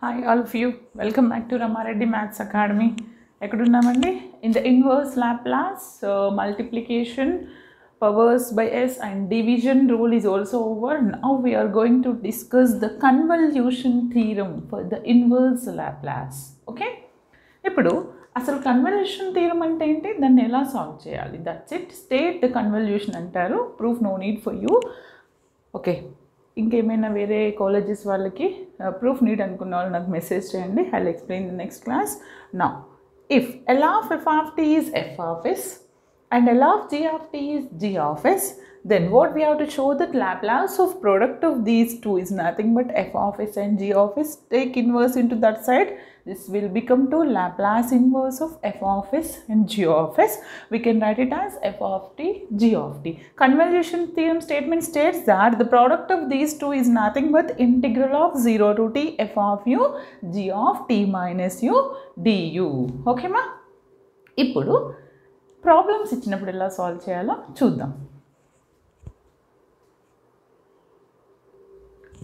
Hi all of you, welcome back to Ramareddy Maths Academy. Ekkudunnamandi in the inverse Laplace multiplication powers by s and division rule is also over. Now we are going to discuss the convolution theorem for the inverse Laplace. Okay, ఇప్పుడు అసలు convolution theorem అంటే ఏంటి, దాన్ని ఎలా solve చేయాలి, that's it. State the convolution అంటారు, proof no need for you. Okay, ఇంకేమైనా వేరే కాలేజెస్ వాళ్ళకి ప్రూఫ్ నీడ్ అనుకున్న వాళ్ళు నాకు మెసేజ్ చేయండి. I will explain the next class. Now if L of f of t is f of s and L of g of t is g of s, then what we have to show that Laplace of product of these two is nothing but f of s and g of s. Take inverse into that side, this will become to Laplace inverse of f of s and g of s. We can write it as f of t, g of t. Convolution theorem statement states that the product of these two is nothing but integral of 0 to t f of u g of t minus u du. Okay ma? ఇప్పుడు problems ఇచ్చినప్పుడు ఎలా solve చేయాలో చూద్దాం.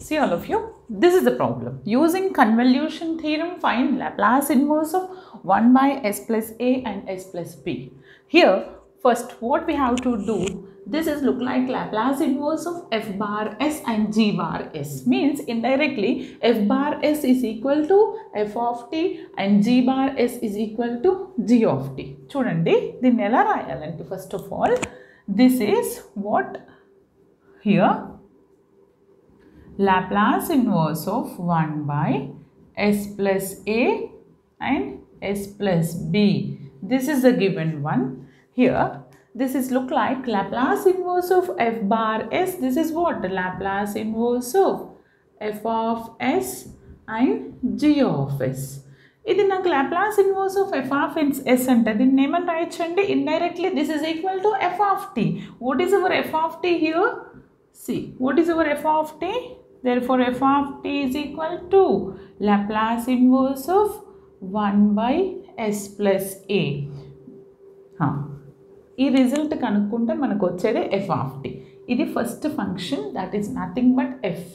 See all of you, this is the problem. Using convolution theorem, find Laplace inverse of 1 by s plus a and s plus b. Here first what we have to do, this is look like Laplace inverse of f bar s and g bar s, means indirectly f bar s is equal to f of t and g bar s is equal to g of t. చూడండి దీన్ని ఎలా రాయాలంటే, first of all this is what here Laplace inverse of 1 by s plus a and s plus b. This is the given one. Here this is look like Laplace inverse of f bar s. This is what Laplace inverse of f of s and g of s. ఇది నాకు Laplace inverse of f of s అంటే దీన్ని ఏమని రాయొచ్చండి, indirectly this is equal to f of t. What is our f of t here? See, what is our f of t? Therefore f of t is equal to Laplace inverse of 1 by s plus a. ఈ result కనుక్కుంటే మనకు వచ్చేది f of t. ఇది first function, that is nothing but f.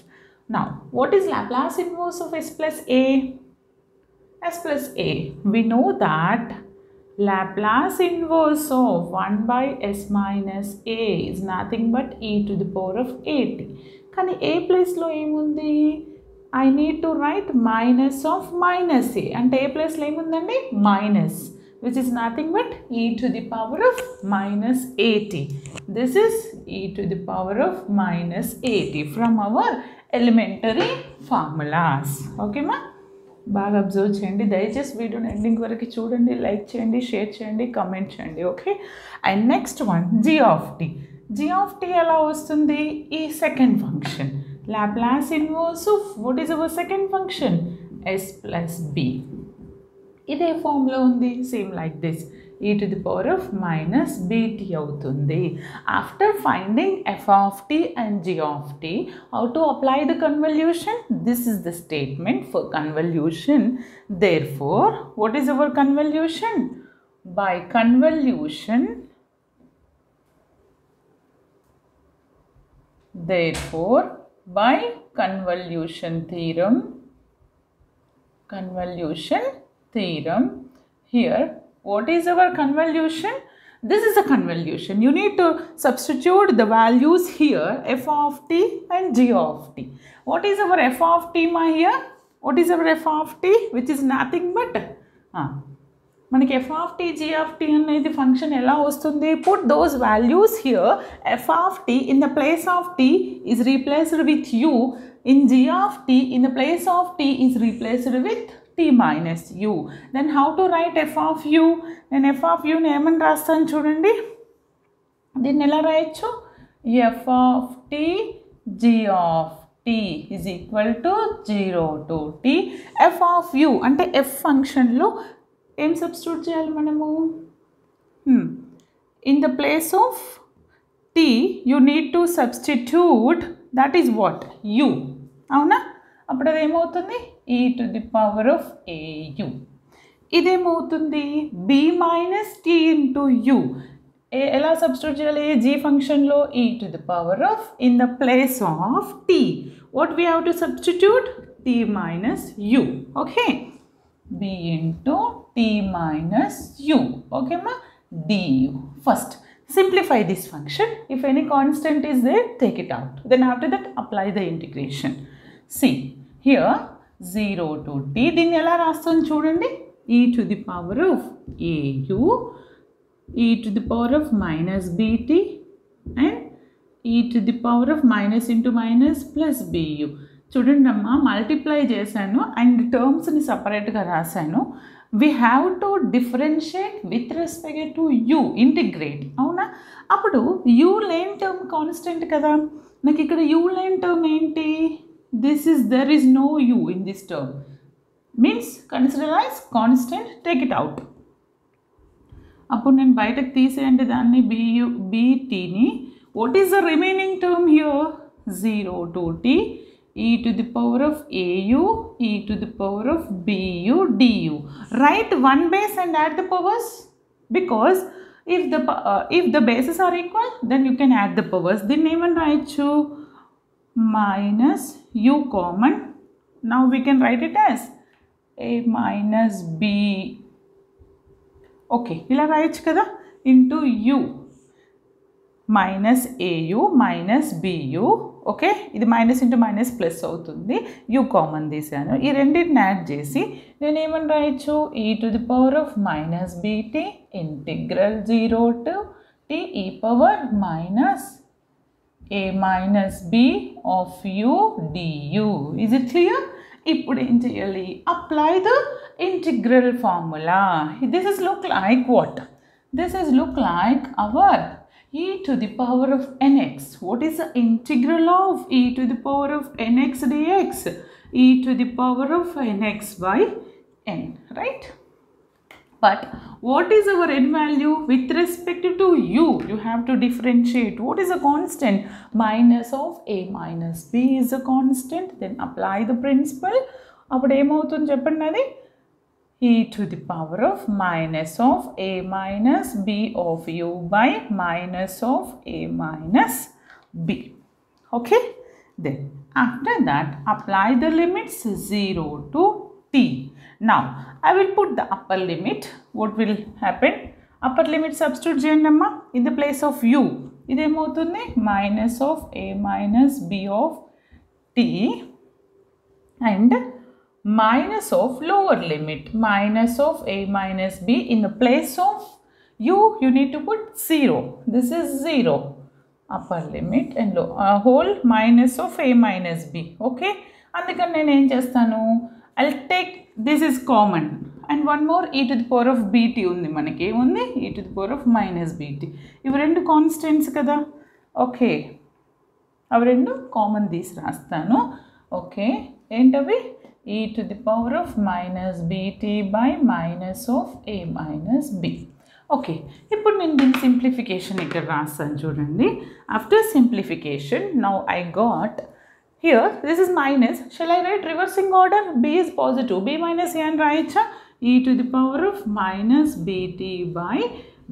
Now what is Laplace inverse of s plus a? s plus a, we know that Laplace inverse of 1 by s minus a is nothing but e to the power of at. కానీ ఏ ప్లేస్లో ఏముంది, I need to write minus of minus a, అంటే ఏ ప్లేస్లో ఏముందండి minus, which is nothing but e to the power of minus a t. This is e to the power of minus a t from our elementary formulas. ఓకేమా, బాగా observe చేయండి, దయచేసి వీడియోని ending వరకు చూడండి, లైక్ చేయండి, షేర్ చేయండి, కామెంట్ చేయండి. Okay, and next one g of t. g of t ఎలా వస్తుంది, ఈ second function Laplace inverse of what is our second function, s plus b. ఇదే ఫామ్లో ఉంది, same like this, e to the power of minus bt అవుతుంది. After finding f of t and g of t, how to apply the convolution? This is the statement for convolution. Therefore what is our convolution? By convolution, therefore by convolution theorem, here what is our convolution? This is a convolution. You need to substitute the values here, f of t and g of t. What is our f of t ma here? What is our f of t? Which is nothing but మనకి f of t, g of t అనేది function ఎలా వస్తుంది, put those values here. f of t in the place of t is replaced with u, in g of t in the place of t is replaced with t minus u. Then how to write f of u? నేను f of u ని ఏమని రాస్తాను చూడండి, దీన్ని ఎలా రాయొచ్చు, f of t g of t is equal to 0 to t. f of u అంటే f ఫంక్షన్లో ఏం సబ్స్టిట్యూట్ చేయాలి మనము, in the place of t you need to substitute, that is what u, అవునా? అప్పుడు అది ఏమవుతుంది, e to the power of au. ఇదేమవుతుంది b minus t into u. ఎలా సబ్స్టిట్యూట్ చేయాలి, g ఫంక్షన్లో e to the power of, in the place of t what we have to substitute, t t minus u. Okay, b into t minus u. Okay ma, du. First simplify this function. If any constant is there, take it out. Then after that apply the integration. See here 0 to t, దీన్ని ఎలా రాస్తాను చూడండి, e to the power of au, e to the power of minus bt and e to the power of minus into minus plus bu. చూడండి అమ్మా, multiply చేశాను and టర్మ్స్ని సపరేట్గా రాశాను. We have to differentiate with respect to you, integrate. అవునా? అప్పుడు you lane term constant కదా, నాకు ఇక్కడ యూ లేన్ టర్మ్ ఏంటి, there is no u in this term, means consider as constant, take it out. అప్పుడు నేను బయటకు తీసేయండి దాన్ని btని. What is the remaining term here? 0 to t e to the power of au e to the power of bu du. Write one base and add the powers, because if the bases are equal, then you can add the powers. Then even write minus u common. Now we can write it as a minus b. Okay, ఇలా రాయొచ్చు కదా, into u minus au minus bu. Okay, ఇది minus into minus plus అవుతుంది, u common తీసాను. ఈ రెండింటిని add చేసి నేను ఏమని రాయొచ్చు, e to the power of minus bt integral 0 to t e power minus a minus b of u du. Is it clear? ఇప్పుడు ఏం చేయాలి, apply the integral formula. This is look like what? This is look like our e to the power of nx. What is the integral of e to the power of nx dx? E to the power of nx by n, right? But what is our n value with respect to u? You have to differentiate. What is a constant? Minus of a minus b is a constant. Then apply the principle. అప్పుడు ఏమవుతుంది చెప్పండి, అది e to the power of minus of a minus b of u by minus of a minus b. Okay, then after that apply the limits 0 to t. Now I will put the upper limit. What will happen? Upper limit substitute చేయండి అమ్మా, in the place of u ఇదేమవుతుంది, minus of a minus b of t and minus of lower limit minus of a minus b. In the place of u you need to put 0. This is 0, upper limit and whole minus of a minus b. Okay, అందుకని నేను ఏం చేస్తాను, I'll take this is common and one more e to the power of bt ఉంది, మనకి ఏముంది, e to the power of minus bt. ఇవి రెండు constants కదా. ఓకే, అవి రెండు కామన్ తీసి రాస్తాను. ఓకే, ఏంటవి, e to the power of minus bt by minus of a minus b. Okay, ఇప్పుడు నేను దీని సింప్లిఫికేషన్ ఇక్కడ రాస్తాను చూడండి. After simplification now I got here, this is minus. Shall I write reversing order? b is positive, b minus a and రాయొచ్చా, e to the power of minus bt by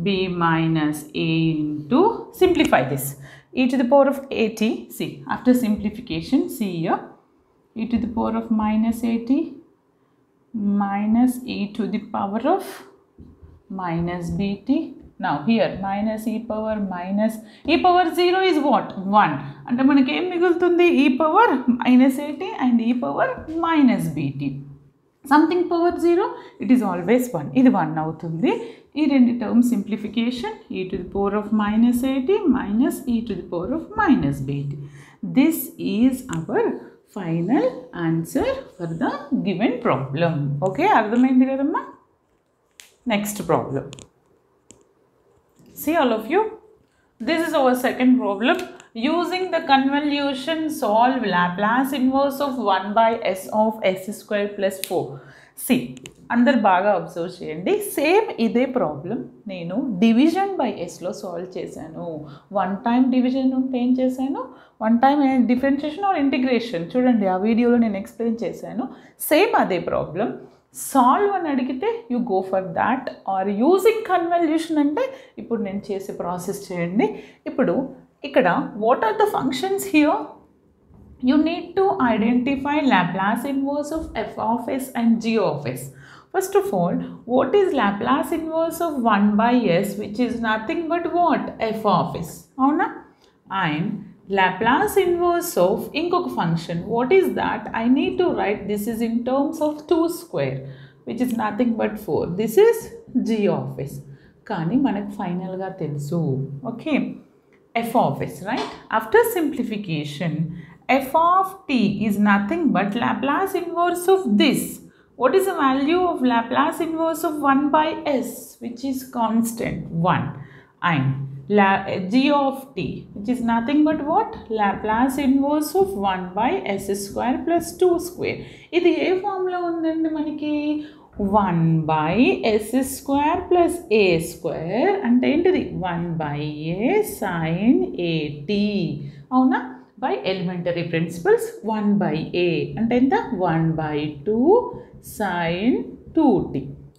b minus a into, simplify this, e to the power of at. See, after simplification, see here, e to the power of minus at minus e to the power of minus bt. Now here minus e power 0 is what, 1. అంటే మనకి ఏం మిగులుతుంది, e power minus at and e power minus bt. Something power 0, it is always 1. ఇది 1 అవుతుంది. ఈ రెండు terms simplification, e to the power of minus at minus e to the power of minus bt. This is our final answer for the given problem. Okay, అర్థమైంది కదమ్మా. Next problem. See all of you, this is our second problem. Using the convolution, solve Laplace inverse of 1 by s of s square plus 4. See, అందరు బాగా observe చేయండి, same ఇదే problem నేను division by ఎస్లో solve చేశాను. One time division ఉంటే ఏం చేశాను, one time differentiation or integration, చూడండి ఆ వీడియోలో నేను ఎక్స్ప్లెయిన్ చేశాను. సేమ్ అదే ప్రాబ్లం, సాల్వ్ అని అడిగితే you go for that, or using convolution అంటే ఇప్పుడు నేను చేసే ప్రాసెస్ చేయండి. ఇప్పుడు ఇక్కడ what are the functions here, you need to identify Laplace inverse of f of s and g of s. First of all, what is Laplace inverse of 1 by s, which is nothing but what? F of s. Avuna? And Laplace inverse of inkoka function. What is that? I need to write this is in terms of 2 square, which is nothing but 4. This is g of s. Kani manak final ga telusu. Okay. F of s, right? After simplification, f of t is nothing but Laplace inverse of this. What is the value of Laplace inverse of 1 by s, which is constant 1, and g of t, which is nothing but what? Laplace inverse of 1 by s square plus 2 square. Idi A formula ఉందండి మనకి? 1 by s square plus a square అంటే ఏంటిది? 1 by a sin at. అవునా? By elementary principles 1 by a అంటే ఎంత? 1 by 2 sin 2t.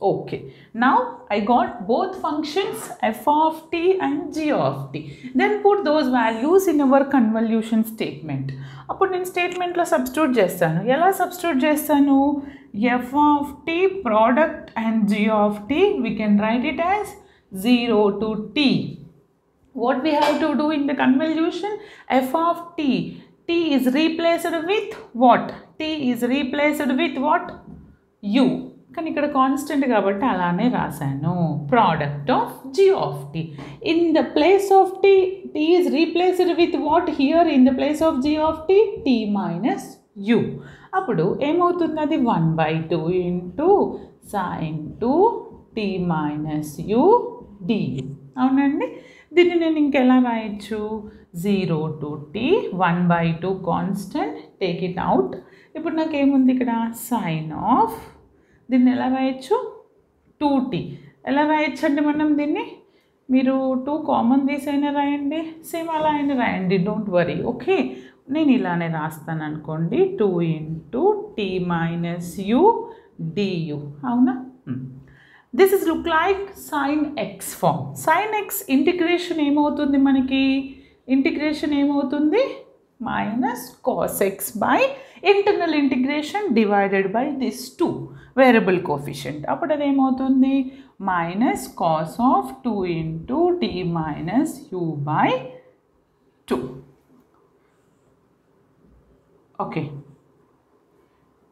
Okay, now I got both functions f of t and g of t. Then put those values in our convolution statement. అప్పుడు నేను స్టేట్మెంట్లో substitute చేస్తాను. ఎలా substitute చేస్తాను? f of t product and g of t, we can write it as 0 to t. What we have to do in the convolution? F of t, t is replaced with what? T is replaced with what? U. కానీ ఇక్కడ constant కాబట్టి అలానే రాశాను. Product of g of t. In the place of t, t is replaced with what here in the place of g of t? t minus u. అప్పుడు ఏమవుతుంది? అది 1 by 2 into sin 2 t minus u du. అవునండి. దీన్ని నేను ఇంకెలా రాయొచ్చు? 0 to t 1 by 2 constant, take it out. ఇప్పుడు నాకేముంది ఇక్కడ? సైన్ ఆఫ్, దీన్ని ఎలా రాయొచ్చు? 2t. ఎలా రాయొచ్చు అంటే మనం దీన్ని, మీరు 2 కామన్ తీసైనా రాయండి, సేమ్ అలా అయినా రాయండి, డోంట్ వరీ. ఓకే, నేను ఇలానే రాస్తాను అనుకోండి. 2 into t minus u du. అవునా? This is look like sin x form. Sin x integration ఏమవుతుంది మనకి? ఇంటిగ్రేషన్ ఏమవుతుంది? minus cos x by internal integration divided by this 2 variable coefficient. అప్పుడు అది ఏమవుతుంది? minus cos of 2 into t minus u by 2. Okay,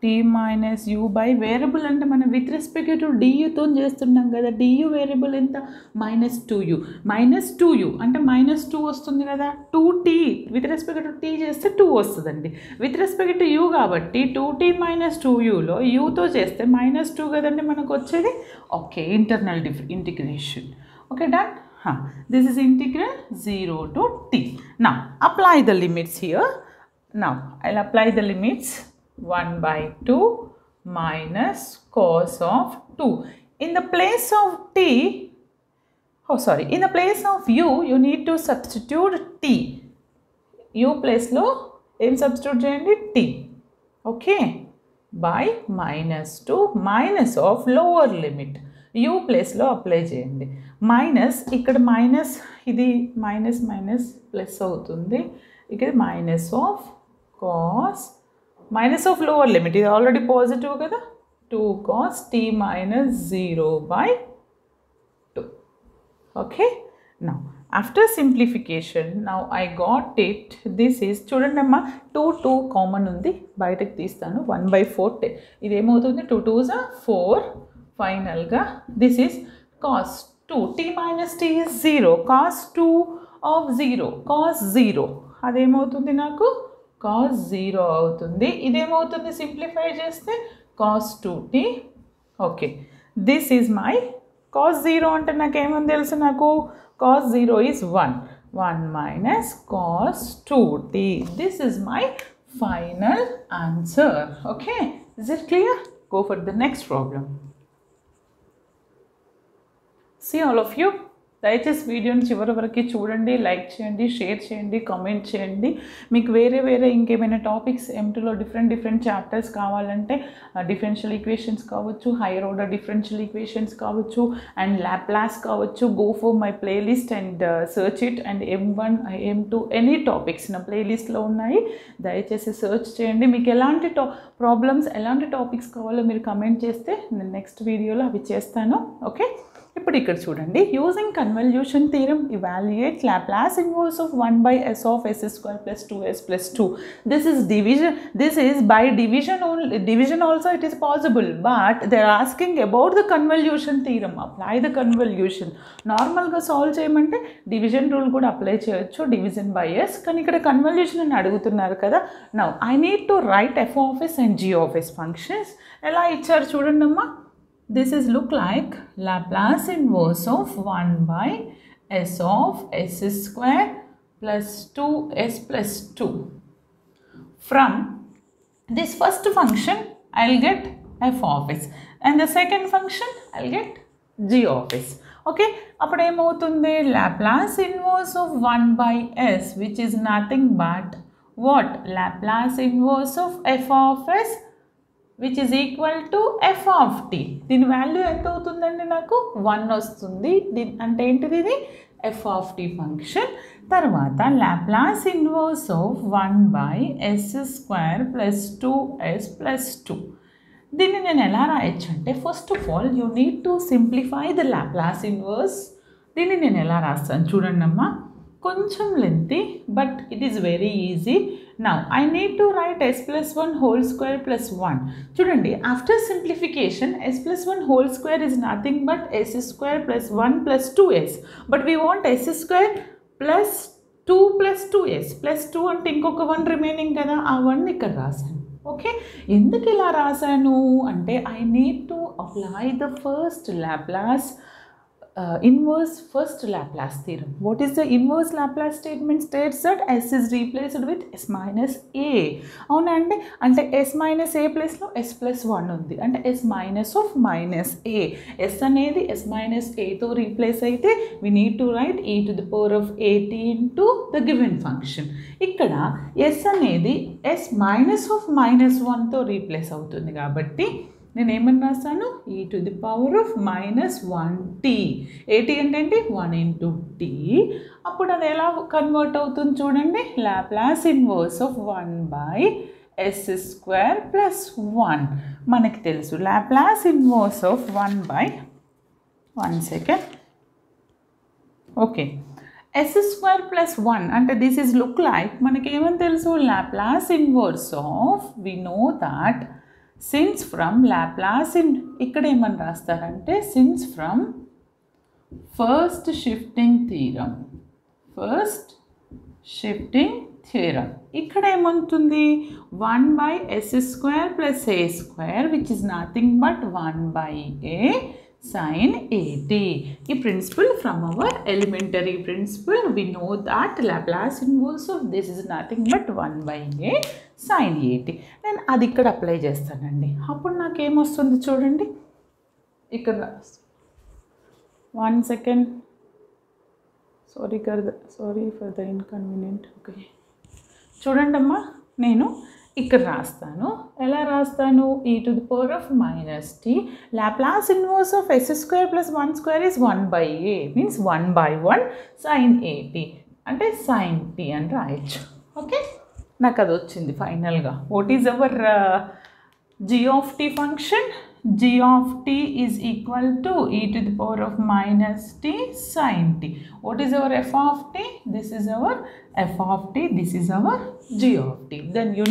t minus u by variable అంటే మనం with respect to duతో చేస్తున్నాం కదా. du వేరియబుల్ ఎంత? minus 2u. minus 2u అంటే minus 2 వస్తుంది కదా. 2t with respect to t చేస్తే 2 వస్తుందండి. విత్ రెస్పెక్ట్ టు u కాబట్టి 2t minus 2uలో uతో చేస్తే minus 2 కదండి మనకు వచ్చేది. Okay, internal integration. Okay, done. This is integral 0 to t. Now apply the limits here. Now I'll apply the limits. 1 by 2 minus cos of 2. In the place of t, in the place of u, you need to substitute t. u place lo em substitute cheyandi? t. Okay, by minus 2 minus of lower limit. u place lo apply cheyandi. Minus ikkada minus, idi minus minus plus avutundi. Ikkada minus of cos, minus of lower limit, ఇది already positive కదా. 2 cos t minus 0 by 2. Okay, now after simplification, now I got it. This is, చూడండి అమ్మా, 2 common ఉంది, బయటకు తీస్తాను. 1 by 4 ఇది ఏమవుతుంది? 2 2s are 4. ఫైనల్గా this is cos 2 t minus t is 0. cos 2 of 0, cos 0 అదేమవుతుంది నాకు? cos 0 అవుతుంది. ఇదేమవుతుంది సింప్లిఫై చేస్తే? cos 2t. Okay, this is my cos 0 అంటే నాకేమని తెలుసు? నాకు cos 0 is 1. 1 minus cos 2t. This is my final answer. Okay, is it clear? Go for the next problem. See all of you, దయచేసి వీడియోని చివరి వరకు చూడండి, like చేయండి, share చేయండి, కామెంట్ చేయండి. మీకు వేరే ఇంకేమైనా టాపిక్స్ M2లో డిఫరెంట్ చాప్టర్స్ కావాలంటే డిఫరెన్షియల్ ఈక్వేషన్స్ కావచ్చు, హైయర్ ఆర్డర్ డిఫరెన్షియల్ ఈక్వేషన్స్ కావచ్చు, అండ్ లాప్లాస్ కావచ్చు. Go for my playlist and search it. And M1 M2 any topics నా ప్లేలిస్ట్లో ఉన్నాయి, దయచేసి సర్చ్ చేయండి. మీకు ఎలాంటి ప్రాబ్లమ్స్ ఎలాంటి టాపిక్స్ కావాలో మీరు కమెంట్ చేస్తే నేను నెక్స్ట్ వీడియోలో అవి చేస్తాను. ఓకే, ఇప్పుడు ఇక్కడ చూడండి. Using convolution theorem evaluate Laplace inverse of 1/s of s square plus 2s plus 2. This is division. This is by division only. Division also it is possible, but they are asking about the convolution theorem. Apply the convolution. Normal గా solve చేయమంటే division rule కూడా apply చేయొచ్చు, division by s. కానీ ఇక్కడ convolution అని అడుగుతున్నారు కదా. Now I need to right f of s and g of s functions. ఎలా ఇచ్చారు చూడండి అమ్మా. This is look like Laplace inverse of 1/s of s square plus 2s plus 2. From this first function, I'll get f of s, and the second function, I'll get g of s. Okay, appudu em avutundi? Laplace inverse of 1/s, which is nothing but what? Laplace inverse of f of s, which is equal to f of t. దీని value ఎంత అవుతుందండి? నాకు 1 వస్తుంది. అంటే ఏంటిది? ఇది f of t function. తర్వాత Laplace inverse of 1/s square plus 2s plus 2. దీన్ని నేను ఎలా రాయొచ్చు అంటే, first of all you need to simplify the Laplace inverse. దీన్ని నేను ఎలా రాస్తాను చూడండి అమ్మా. కొంచెం lengthy, but it is very easy. Now I need to write s plus 1 whole square plus 1. చూడండి, after simplification s plus 1 whole square is nothing but s square plus 1 plus 2s. But we want s square plus 2 plus 2s plus 2 అంటే ఇంకొక 1 remaining కదా, ఆ 1 ఇక్కడ రాశాను. Okay, ఎందుకు ఇలా రాశాను అంటే I need to apply the first Laplace inverse first Laplace theorem. What is the inverse Laplace statement? States that s is replaced with s minus a. అవునా అండి? అంటే s minus a ప్లేస్లో s plus 1 ఉంది, అంటే s minus of minus a. s అనేది s minus aతో replace అయితే we need to write e to the power of at into the given function. ఇక్కడ s అనేది s minus of minus 1తో replace అవుతుంది కాబట్టి నేను ఏమని రాస్తాను? e to the power of minus 1t. at అంటే ఏంటి? 1 into t. అప్పుడు అది ఎలా కన్వర్ట్ అవుతుంది చూడండి. Laplace inverse of 1/s square plus 1 మనకి తెలుసు. Laplace inverse of 1 second. Okay, s square plus 1 అంటే దిస్ ఈజ్ లుక్ లైక్ మనకి ఏమని తెలుసు? Laplace inverse of we know that since from Laplace ఇక్కడ ఏమని రాస్తారంటే since from first shifting theorem ఇక్కడ ఏమవుతుంది? 1/s square plus a square which is nothing but 1/a sin at. ఈ principle from our elementary principle we know that Laplace inverse of this is nothing but 1/a sin at. నేను అది ఇక్కడ apply చేస్తానండి. అప్పుడు నాకేమొస్తుంది చూడండి. ఇక్కడ 1 second. Sorry for the inconvenient. Okay, చూడండి అమ్మా, నేను ఇక్కడ రాస్తాను. ఎలా రాస్తాను? e to the power of minus t. Laplace inverse of s square plus 1 square is 1/a, means 1/1 sin at అంటే sin t అని రాయొచ్చు. ఓకే, నాకు అది వచ్చింది ఫైనల్గా. What is hour g of t function? g of t is equal to e to the power of minus t sin t. What is our f of t? This is our f of t. This is our g of t. Then you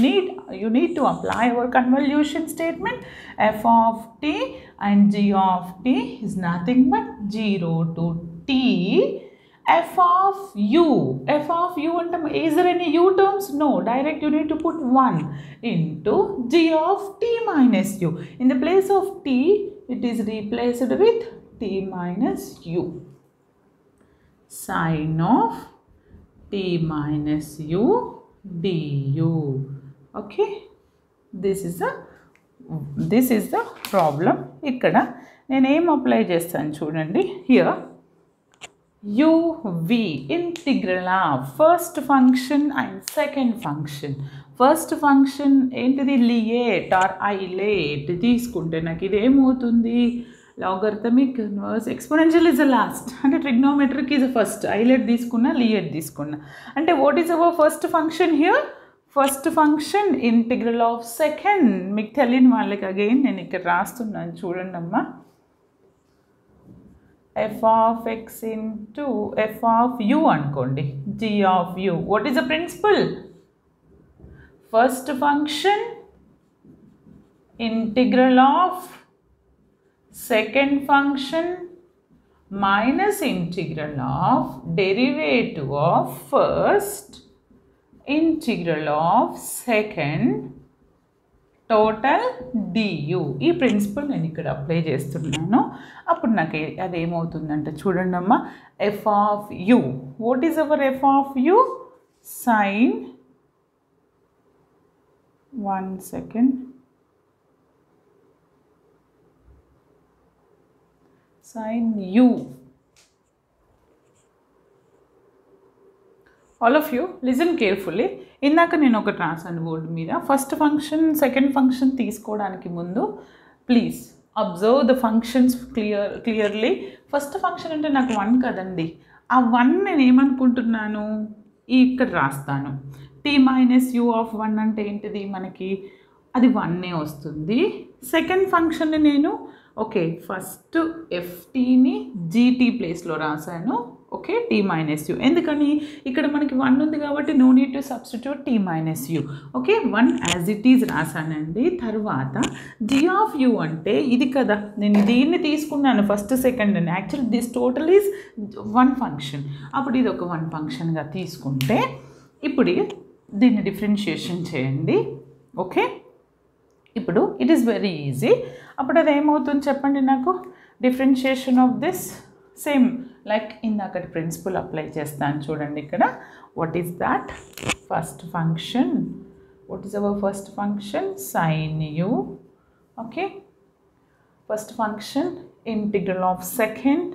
need to apply our convolution statement. F of t and g of t is nothing but 0 to t f of u. F of u and is there any u terms? No, direct you need to put 1 into g of t minus u. In the place of t, it is replaced with t minus u. Sin of t minus u du. Okay, this is the problem. ikkada nenu em apply chestanu chudandi. uv, integral of first function and second function. First function ఏంటిది, లియేట్ are ఐలేట్ తీసుకుంటే నాకు ఇది ఏమవుతుంది, logarithmic inverse exponential is the last, అంటే trigonometric is first, ఐలేట్ తీసుకున్నా లియేట్ తీసుకున్నా. అంటే what is our first function here, first function integral of second. మీకు తెలియని వాళ్ళకి అగైన్ నేను ఇక్కడ రాస్తున్నాను చూడండి అమ్మా, f of x into f of u అనుకోండి, g of u. What is the principle? First function integral of second function minus integral of derivative of first integral of second total du. ఈ principle నేను ఇక్కడ apply చేస్తున్నాను. అప్పుడు నాకు అదేమవుతుందంటే చూడండి అమ్మా, F of u, what is our F of u, sine, 1 second, sine u. All of you listen carefully. ఇందాక నేను ఒకటి రాసాను బోర్డు మీద, ఫస్ట్ ఫంక్షన్ సెకండ్ ఫంక్షన్ తీసుకోవడానికి ముందు please observe the functions clearly. First function అంటే నాకు 1 కదండి, ఆ 1 నేను ఏమనుకుంటున్నాను ఇక్కడ రాస్తాను. t మైనస్ యూ ఆఫ్ 1 అంటే ఏంటిది మనకి, అది 1 వస్తుంది. సెకండ్ ఫంక్షన్ని నేను ఓకే ఫస్ట్ ఎఫ్టీని జీటీ ప్లేస్లో రాశాను. ఓకే, టీ మైనస్ యూ, ఎందుకని ఇక్కడ మనకి 1 ఉంది కాబట్టి no need to substitute t minus u. Okay, 1 as it is రాశానండి. తర్వాత జీ ఆఫ్ యూ అంటే ఇది కదా, నేను దీన్ని తీసుకున్నాను ఫస్ట్ సెకండ్ అని. Actually this total is 1 function. అప్పుడు ఇది ఒక 1 ఫంక్షన్గా తీసుకుంటే ఇప్పుడు దీన్ని డిఫరెన్షియేషన్ చేయండి. ఓకే, ఇప్పుడు ఇట్ ఈస్ వెరీ ఈజీ. అప్పుడు అది ఏమవుతుంది చెప్పండి నాకు, differentiation of this same like ఇందాకటి ప్రిన్సిపల్ అప్లై చేస్తాను చూడండి ఇక్కడ. What is that, first function, what is our first function, sine u. Okay, first function integral of second,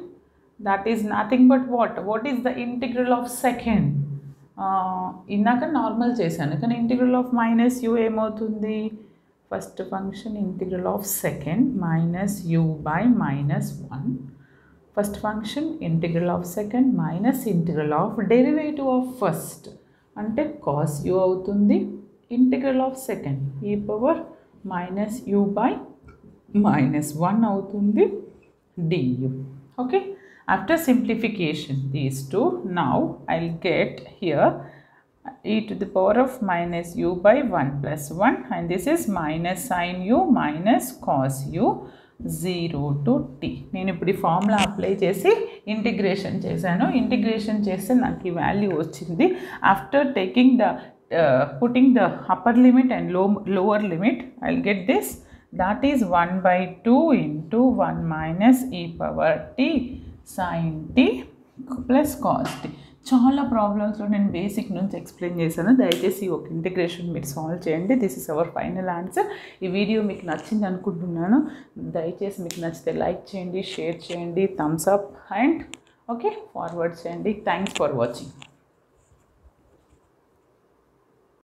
that is nothing but what is the integral of second, ఇందాక normal చేశాను కానీ integral of minus you ఏమవుతుంది, first function integral of second minus you by minus 1. First function integral of second minus integral of derivative of first అంటే cos you అవుతుంది, integral of second ఈ power minus you by minus 1 అవుతుంది du. Okay, after simplification these two, now I'll get here e to the power of minus u by 1 plus 1 and this is minus sin u minus cos u 0 to t. నేను ఇప్పుడు ఈ formula apply చేసి integration చేశాను. Integration చేస్తే నాకు ఈ value వచ్చింది. After taking the putting the upper limit and lower limit I'll get this, that is 1 by 2 into 1 minus e power t sin t plus cos t. చాలా ప్రాబ్లమ్స్లో నేను basic నుంచి explain చేశాను. దయచేసి ఒక ఇంటిగ్రేషన్ మీరు సాల్వ్ చేయండి. This is our final answer. ఈ video మీకు నచ్చింది అనుకుంటున్నాను. దయచేసి మీకు నచ్చితే లైక్ చేయండి, షేర్ చేయండి, thumbs up and okay forward చేయండి. Thanks for watching.